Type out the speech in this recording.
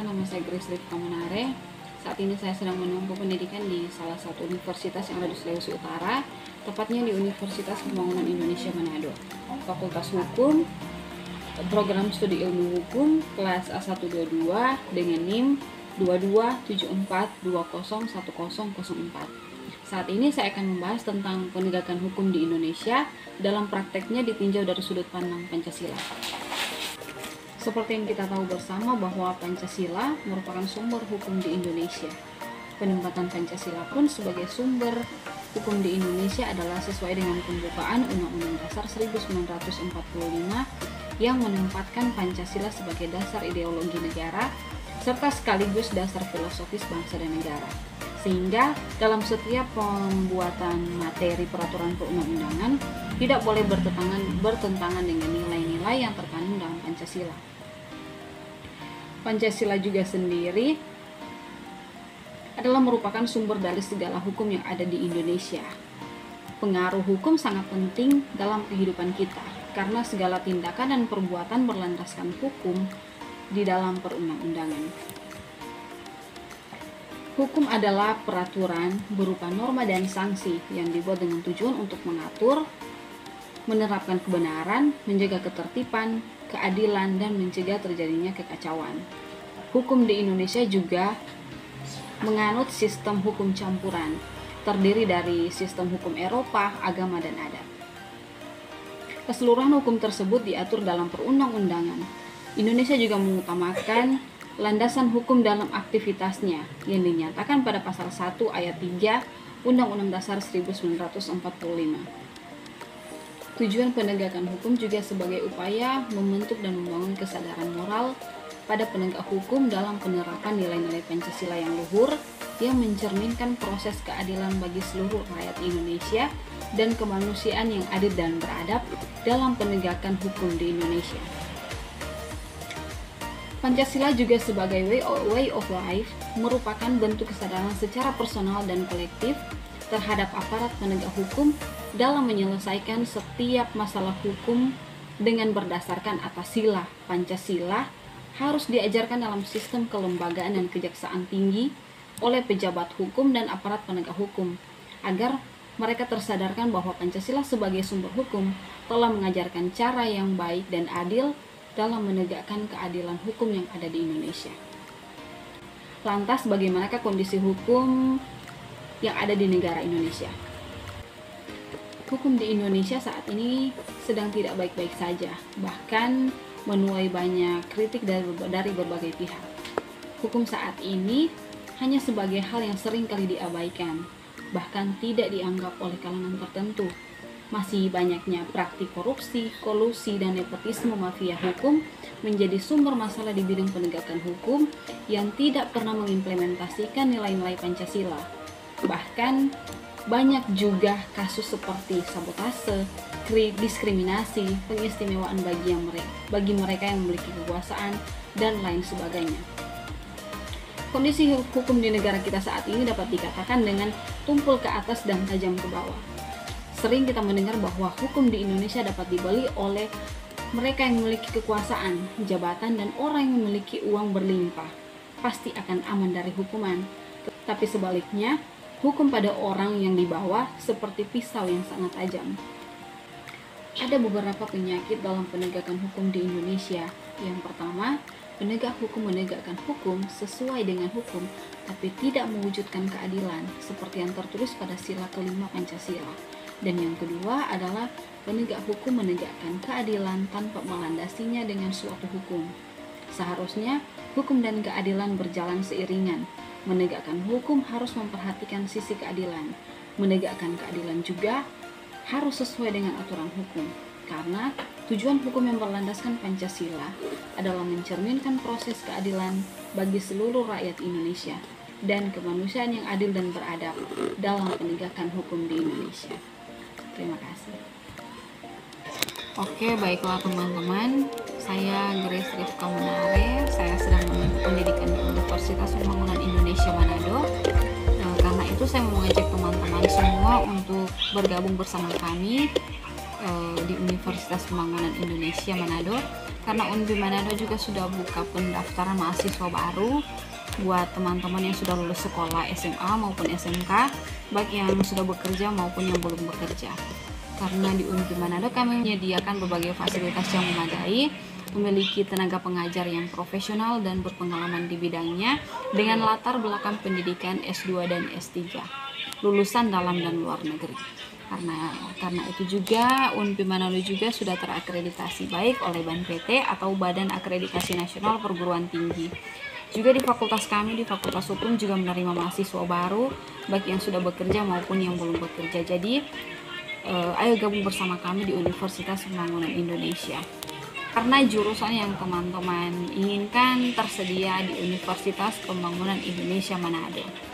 Perkenalkan, nama saya Grace Rifka Menare. Saat ini saya sedang menempuh pendidikan di salah satu universitas yang ada di Sulawesi Utara, tepatnya di Universitas Pembangunan Indonesia Manado. Fakultas Hukum, program studi ilmu hukum, kelas A122 dengan NIM 2274201004. Saat ini saya akan membahas tentang penegakan hukum di Indonesia dalam prakteknya ditinjau dari sudut pandang Pancasila. Seperti yang kita tahu bersama bahwa Pancasila merupakan sumber hukum di Indonesia. Penempatan Pancasila pun sebagai sumber hukum di Indonesia adalah sesuai dengan pembukaan Undang-Undang Dasar 1945 yang menempatkan Pancasila sebagai dasar ideologi negara serta sekaligus dasar filosofis bangsa dan negara. Sehingga dalam setiap pembuatan materi peraturan perundang-undangan tidak boleh bertentangan dengan nilai-nilai yang terkandung dalam Pancasila. Pancasila juga sendiri adalah merupakan sumber dari segala hukum yang ada di Indonesia. Pengaruh hukum sangat penting dalam kehidupan kita karena segala tindakan dan perbuatan berlandaskan hukum di dalam perundang-undangan. Hukum adalah peraturan berupa norma dan sanksi yang dibuat dengan tujuan untuk mengatur, menerapkan kebenaran, menjaga ketertiban, keadilan, dan mencegah terjadinya kekacauan. Hukum di Indonesia juga menganut sistem hukum campuran, terdiri dari sistem hukum Eropa, agama, dan adat. Keseluruhan hukum tersebut diatur dalam perundang-undangan. Indonesia juga mengutamakan landasan hukum dalam aktivitasnya yang dinyatakan pada pasal 1 ayat 3 Undang-Undang Dasar 1945. Tujuan penegakan hukum juga sebagai upaya membentuk dan membangun kesadaran moral pada penegak hukum dalam penerapan nilai-nilai Pancasila yang luhur yang mencerminkan proses keadilan bagi seluruh rakyat Indonesia dan kemanusiaan yang adil dan beradab dalam penegakan hukum di Indonesia. Pancasila juga sebagai way of life merupakan bentuk kesadaran secara personal dan kolektif terhadap aparat penegak hukum dalam menyelesaikan setiap masalah hukum dengan berdasarkan atas sila. Pancasila harus diajarkan dalam sistem kelembagaan dan kejaksaan tinggi oleh pejabat hukum dan aparat penegak hukum agar mereka tersadarkan bahwa Pancasila sebagai sumber hukum telah mengajarkan cara yang baik dan adil dalam menegakkan keadilan hukum yang ada di Indonesia. Lantas bagaimanakah kondisi hukum yang ada di negara Indonesia? Hukum di Indonesia saat ini sedang tidak baik-baik saja, bahkan menuai banyak kritik dari berbagai pihak. Hukum saat ini hanya sebagai hal yang sering kali diabaikan, bahkan tidak dianggap oleh kalangan tertentu. Masih banyaknya praktik korupsi, kolusi, dan nepotisme mafia hukum menjadi sumber masalah di bidang penegakan hukum yang tidak pernah mengimplementasikan nilai-nilai Pancasila. Bahkan banyak juga kasus seperti sabotase, diskriminasi, pengistimewaan bagi mereka yang memiliki kekuasaan, dan lain sebagainya. Kondisi hukum di negara kita saat ini dapat dikatakan dengan tumpul ke atas dan tajam ke bawah. Sering kita mendengar bahwa hukum di Indonesia dapat dibeli oleh mereka yang memiliki kekuasaan, jabatan, dan orang yang memiliki uang berlimpah. Pasti akan aman dari hukuman. Tapi sebaliknya, hukum pada orang yang di bawah seperti pisau yang sangat tajam. Ada beberapa penyakit dalam penegakan hukum di Indonesia. Yang pertama, penegak hukum menegakkan hukum sesuai dengan hukum, tapi tidak mewujudkan keadilan, seperti yang tertulis pada sila kelima Pancasila. Dan yang kedua adalah penegak hukum menegakkan keadilan tanpa melandasinya dengan suatu hukum. Seharusnya hukum dan keadilan berjalan seiringan. Menegakkan hukum harus memperhatikan sisi keadilan. Menegakkan keadilan juga harus sesuai dengan aturan hukum. Karena tujuan hukum yang berlandaskan Pancasila adalah mencerminkan proses keadilan bagi seluruh rakyat Indonesia dan kemanusiaan yang adil dan beradab dalam penegakan hukum di Indonesia. Terima kasih. Oke, baiklah teman-teman. Saya Grace Rifka Menare. Saya sedang menempuh pendidikan di Universitas Pembangunan Indonesia Manado. Karena itu saya mengajak teman-teman semua untuk bergabung bersama kami di Universitas Pembangunan Indonesia Manado, karena Unpi Manado juga sudah buka pendaftaran mahasiswa baru buat teman-teman yang sudah lulus sekolah SMA maupun SMK, baik yang sudah bekerja maupun yang belum bekerja. Karena di Unpi Manado kami menyediakan berbagai fasilitas yang memadai, memiliki tenaga pengajar yang profesional dan berpengalaman di bidangnya dengan latar belakang pendidikan S2 dan S3, lulusan dalam dan luar negeri. Karena itu juga Unpi Manado juga sudah terakreditasi baik oleh BAN PT atau Badan Akreditasi Nasional Perguruan Tinggi. Juga di fakultas kami, di Fakultas Hukum juga menerima mahasiswa baru baik yang sudah bekerja maupun yang belum bekerja. Jadi ayo gabung bersama kami di Universitas Pembangunan Indonesia. Karena jurusan yang teman-teman inginkan tersedia di Universitas Pembangunan Indonesia Manado.